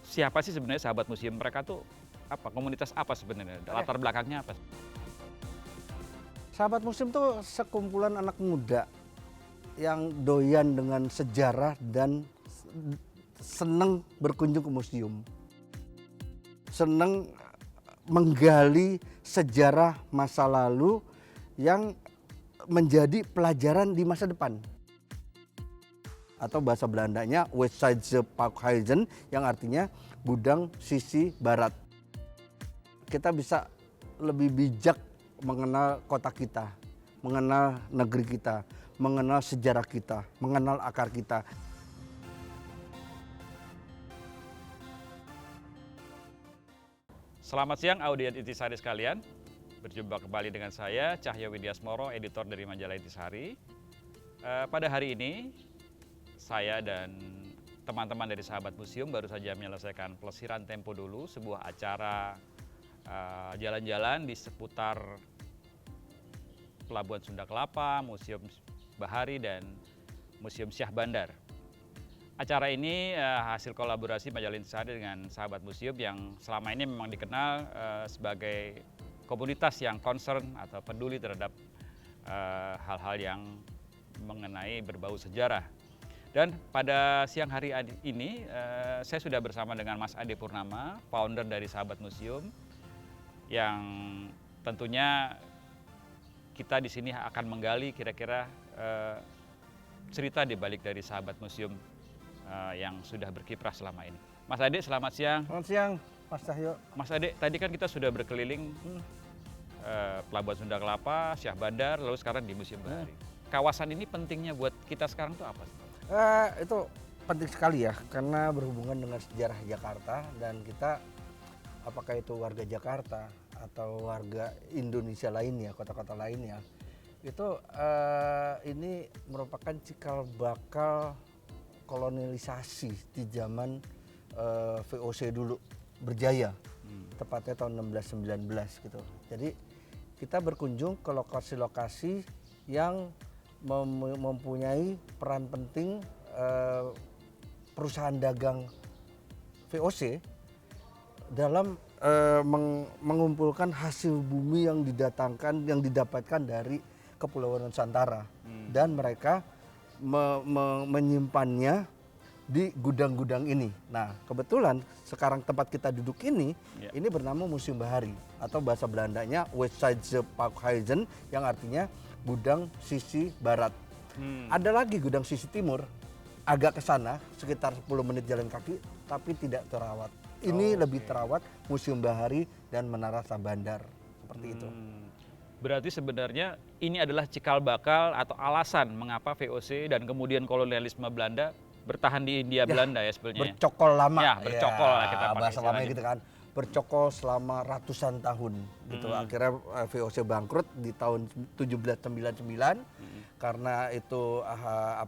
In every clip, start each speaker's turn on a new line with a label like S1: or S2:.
S1: siapa sih sebenarnya sahabat museum? Mereka tuh apa? Komunitas apa sebenarnya? Latar belakangnya apa?
S2: Sahabat museum tuh sekumpulan anak muda yang doyan dengan sejarah dan seneng berkunjung ke museum. Seneng menggali sejarah masa lalu yang menjadi pelajaran di masa depan. Atau bahasa Belandanya Westside Pakhuizen yang artinya gudang sisi barat. Kita bisa lebih bijak mengenal kota kita, mengenal negeri kita, mengenal sejarah kita, mengenal akar kita.
S1: Selamat siang audiens Intisari sekalian. Berjumpa kembali dengan saya Cahyo Widyasmoro, editor dari majalah Intisari. Pada hari ini saya dan teman-teman dari sahabat museum baru saja menyelesaikan pelesiran tempo dulu, sebuah acara jalan-jalan di seputar Pelabuhan Sunda Kelapa, Museum Bahari, dan Museum Syah Bandar. Acara ini hasil kolaborasi majalah Intisari dengan sahabat museum yang selama ini memang dikenal sebagai komunitas yang concern atau peduli terhadap hal-hal yang mengenai berbau sejarah. Dan pada siang hari ini saya sudah bersama dengan Mas Ade Purnama, founder dari sahabat museum, yang tentunya kita di sini akan menggali kira-kira cerita di balik dari sahabat museum yang sudah berkiprah selama ini. Mas Ade, selamat siang.
S2: Selamat siang, Mas Cahyo.
S1: Mas Ade, tadi kan kita sudah berkeliling Pelabuhan Sunda Kelapa, Syah Bandar, lalu sekarang di Museum Bahari. Kawasan ini pentingnya buat kita sekarang tuh apa?
S2: Itu penting sekali ya, karena berhubungan dengan sejarah Jakarta dan kita, apakah itu warga Jakarta atau warga Indonesia lainnya, kota-kota lainnya, itu ini merupakan cikal bakal kolonialisasi di zaman VOC dulu berjaya, tepatnya tahun 1619 gitu. Jadi kita berkunjung ke lokasi-lokasi yang mempunyai peran penting perusahaan dagang VOC dalam mengumpulkan hasil bumi yang didapatkan dari Kepulauan Nusantara, dan mereka menyimpannya di gudang-gudang ini. Nah, kebetulan sekarang tempat kita duduk ini bernama Museum Bahari atau bahasa Belandanya Westside Pakhuizen yang artinya gudang sisi barat. Ada lagi gudang sisi timur, agak ke sana sekitar 10 menit jalan kaki, tapi tidak terawat. Ini lebih terawat, Museum Bahari dan Menara Syah Bandar, seperti itu.
S1: Berarti sebenarnya ini adalah cikal bakal atau alasan mengapa VOC dan kemudian kolonialisme Belanda bertahan di Hindia Belanda ya sebenarnya.
S2: Bercokol lama.
S1: Ya, bercokol lah kita pakai
S2: bahasa lamanya
S1: istilahnya.
S2: gitu kan. Bercokol selama ratusan tahun gitu. Akhirnya VOC bangkrut di tahun 1799 karena itu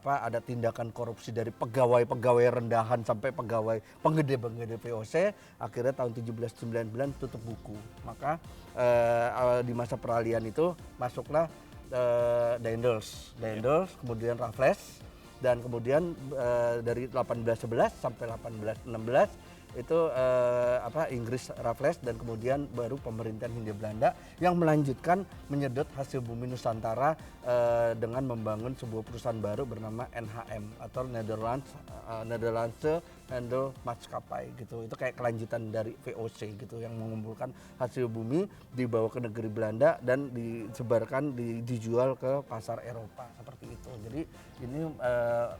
S2: ada tindakan korupsi dari pegawai-pegawai rendahan sampai pegawai penggede-penggede VOC. Akhirnya tahun 1799 tutup buku. Maka di masa peralihan itu masuklah Daendels, kemudian Raffles, dan kemudian dari 1811 sampai 1816 itu Inggris Raffles, dan kemudian baru pemerintahan Hindia Belanda yang melanjutkan menyedot hasil bumi Nusantara dengan membangun sebuah perusahaan baru bernama NHM atau Nederlandse Handelsmaatschappij gitu. Itu kayak kelanjutan dari VOC gitu yang mengumpulkan hasil bumi, dibawa ke negeri Belanda dan disebarkan, dijual ke pasar Eropa seperti itu. Jadi ini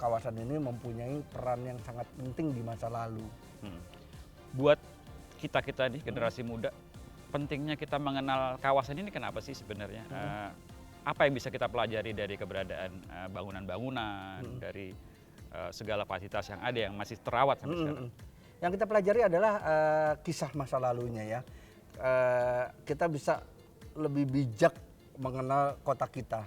S2: kawasan ini mempunyai peran yang sangat penting di masa lalu.
S1: Buat kita nih generasi muda, pentingnya kita mengenal kawasan ini kenapa sih sebenarnya? Apa yang bisa kita pelajari dari keberadaan bangunan-bangunan, dari segala fasilitas yang ada yang masih terawat sampai sekarang?
S2: Yang kita pelajari adalah kisah masa lalunya ya. Kita bisa lebih bijak mengenal kota kita,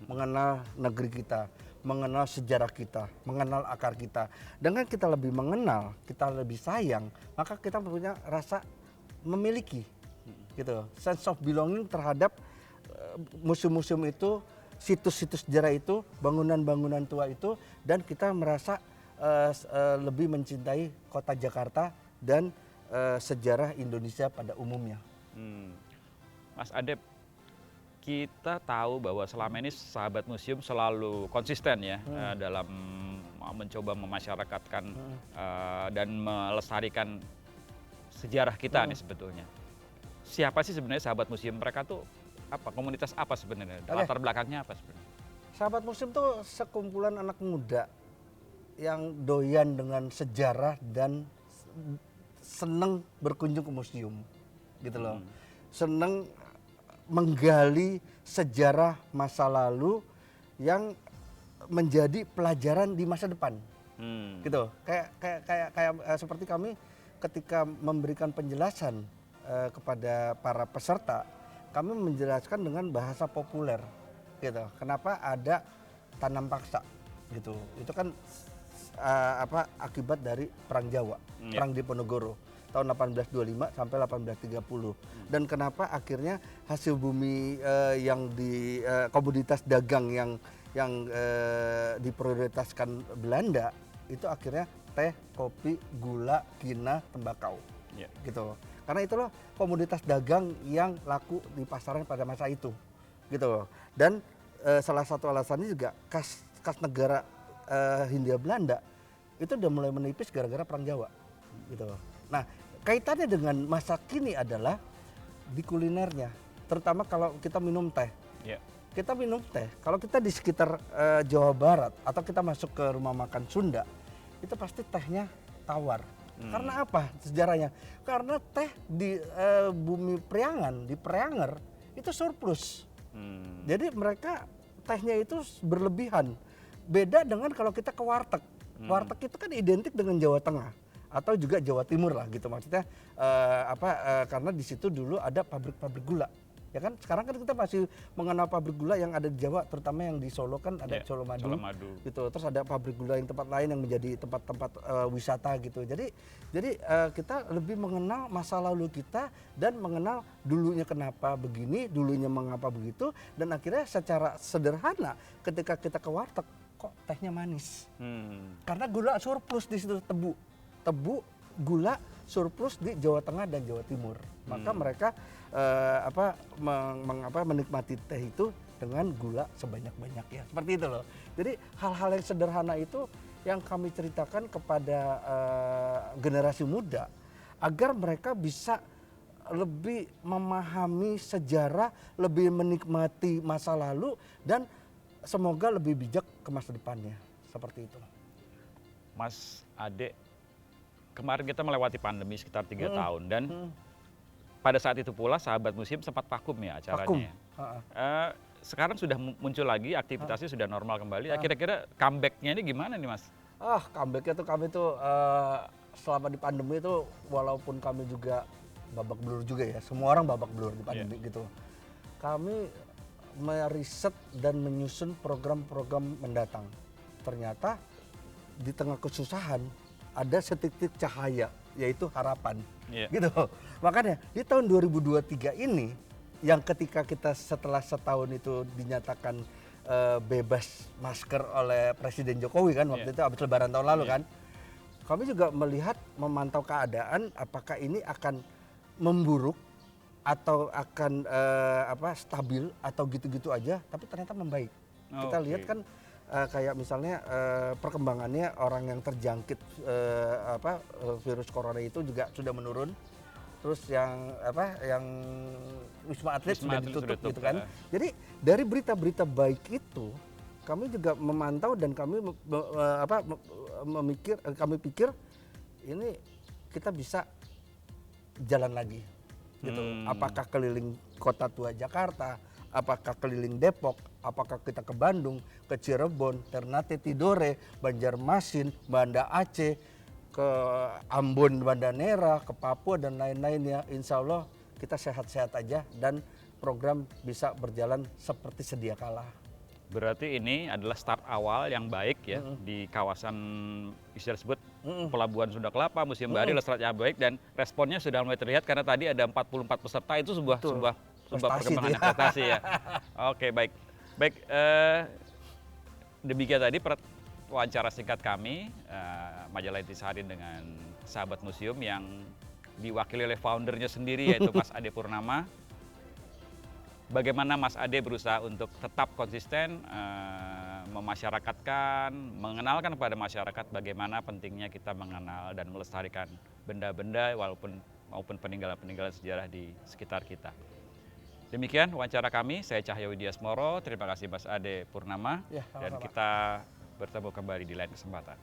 S2: mengenal negeri kita, mengenal sejarah kita, mengenal akar kita. Dengan kita lebih mengenal, kita lebih sayang, maka kita punya rasa memiliki gitu, sense of belonging terhadap museum-museum itu, situs-situs sejarah itu, bangunan-bangunan tua itu, dan kita merasa lebih mencintai kota Jakarta dan sejarah Indonesia pada umumnya.
S1: Mas Adep, kita tahu bahwa selama ini sahabat museum selalu konsisten ya dalam mencoba memasyarakatkan dan melestarikan sejarah kita nih sebetulnya. Siapa sih sebenarnya sahabat museum? Mereka tuh apa? Komunitas apa sebenarnya? Latar belakangnya apa sebenarnya?
S2: Sahabat museum tuh sekumpulan anak muda yang doyan dengan sejarah dan seneng berkunjung ke museum, gitu loh. Seneng menggali sejarah masa lalu yang menjadi pelajaran di masa depan, gitu. Kayak seperti kami ketika memberikan penjelasan kepada para peserta, kami menjelaskan dengan bahasa populer, gitu. Kenapa ada tanam paksa, gitu? Itu kan akibat dari Perang Jawa, Perang Diponegoro tahun 1825 sampai 1830. Dan kenapa akhirnya hasil bumi yang di komoditas dagang yang diprioritaskan Belanda itu akhirnya teh, kopi, gula, kina, tembakau, gitu. Karena itulah komoditas dagang yang laku di pasaran pada masa itu, gitu. Dan salah satu alasannya juga kas negara Hindia Belanda itu udah mulai menipis gara-gara Perang Jawa, gitu. Nah, kaitannya dengan masa kini adalah di kulinernya, terutama kalau kita minum teh. Kita minum teh, kalau kita di sekitar Jawa Barat atau kita masuk ke rumah makan Sunda, itu pasti tehnya tawar. Karena apa sejarahnya? Karena teh di bumi Priangan, di Prianger itu surplus. Jadi mereka tehnya itu berlebihan. Beda dengan kalau kita ke warteg. Warteg itu kan identik dengan Jawa Tengah atau juga Jawa Timur lah, gitu. Maksudnya karena di situ dulu ada pabrik-pabrik gula. Ya kan, sekarang kan kita masih mengenal pabrik gula yang ada di Jawa, terutama yang di Solo kan ada Solo Madu, gitu. Terus ada pabrik gula yang tempat lain yang menjadi tempat-tempat wisata, gitu. Jadi kita lebih mengenal masa lalu kita dan mengenal dulunya kenapa begini, dulunya mengapa begitu, dan akhirnya secara sederhana ketika kita ke warteg, kok tehnya manis? Karena gula surplus di situ, tebu, gula surplus di Jawa Tengah dan Jawa Timur. Maka mereka menikmati teh itu dengan gula sebanyak-banyaknya. Seperti itu loh. Jadi hal-hal yang sederhana itu yang kami ceritakan kepada generasi muda agar mereka bisa lebih memahami sejarah, lebih menikmati masa lalu, dan semoga lebih bijak ke masa depannya. Seperti itu.
S1: Mas Ade, kemarin kita melewati pandemi sekitar 3 tahun dan pada saat itu pula sahabat museum sempat vakum ya acaranya. Sekarang sudah muncul lagi, aktivitasnya sudah normal kembali. Kira-kira comeback-nya ini gimana nih, Mas?
S2: Comeback-nya tuh kami tuh selama di pandemi itu, walaupun kami juga babak belur juga ya, semua orang babak belur di pandemi gitu. Kami meriset dan menyusun program-program mendatang. Ternyata di tengah kesusahan ada setitik cahaya, yaitu harapan, gitu. Makanya di tahun 2023 ini, yang ketika kita setelah setahun itu dinyatakan bebas masker oleh Presiden Jokowi kan, waktu itu habis Lebaran tahun lalu kan, kami juga melihat, memantau keadaan apakah ini akan memburuk atau akan stabil atau gitu-gitu aja, tapi ternyata membaik. Kita lihat kan kayak misalnya perkembangannya orang yang terjangkit virus corona itu juga sudah menurun. Terus yang Wisma Atlet sudah ditutup gitu kan. Jadi dari berita-berita baik itu kami juga memantau dan kami kami pikir ini kita bisa jalan lagi gitu. Apakah keliling kota tua Jakarta, apakah keliling Depok, apakah kita ke Bandung, ke Cirebon, Ternate, Tidore, Banjarmasin, Banda Aceh, ke Ambon, Banda Nera, ke Papua dan lain-lainnya. Insya Allah kita sehat-sehat aja dan program bisa berjalan seperti sedia kala.
S1: Berarti ini adalah start awal yang baik ya di kawasan bisa disebut Pelabuhan Sunda Kelapa, Museum Bahari, Lestarinya baik, dan responnya sudah mulai terlihat karena tadi ada 44 peserta, itu sebuah perkembangan prestasi ya. Oke, baik. Demikian tadi wawancara singkat kami, Majalah Intisari dengan sahabat museum yang diwakili oleh foundernya sendiri yaitu Mas Ade Purnama. Bagaimana Mas Ade berusaha untuk tetap konsisten memasyarakatkan, mengenalkan kepada masyarakat bagaimana pentingnya kita mengenal dan melestarikan benda-benda maupun peninggalan-peninggalan sejarah di sekitar kita. Demikian wawancara kami, saya Cahyo Widiasmoro, terima kasih Mas Ade Purnama,
S2: Ya,
S1: dan
S2: sama-sama.
S1: kita bertemu kembali di lain kesempatan.